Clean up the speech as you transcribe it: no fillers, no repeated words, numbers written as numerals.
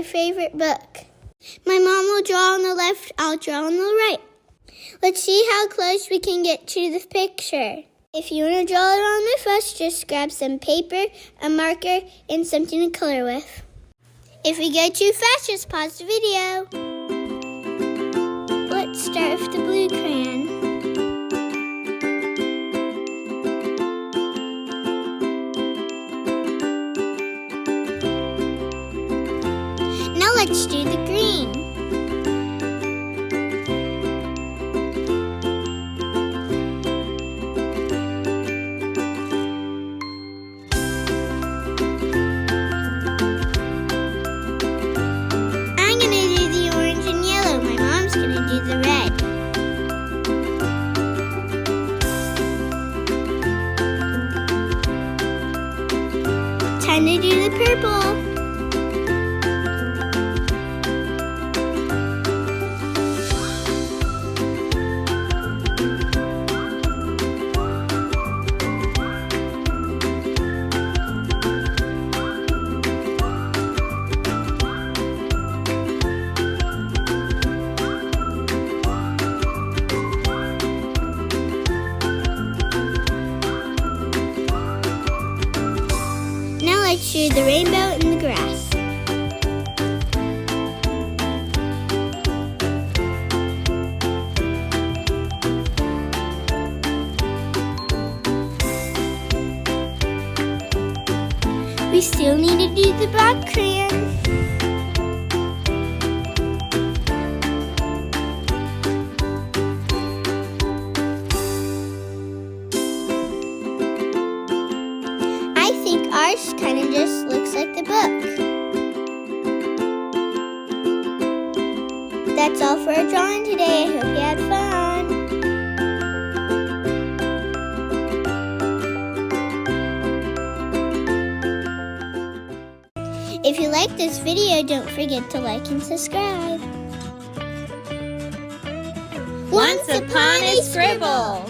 favorite book. My mom will draw on the left, I'll draw on the right. Let's see how close we can get to the picture. If you want to draw it on with us, just grab some paper, a marker, and something to color with. If we go too fast, just pause the video. Let's start with the blue crayon. Now let's do the green. I'm gonna do the orange and yellow. My mom's gonna do the red. Time to do the purple. Now let's do the rainbow in the grass. We still need to do the black crayon. I think ours kind of just looks like the book. That's all for our drawing today. I hope you had fun. If you like this video, don't forget to like and subscribe. Once upon a scribble.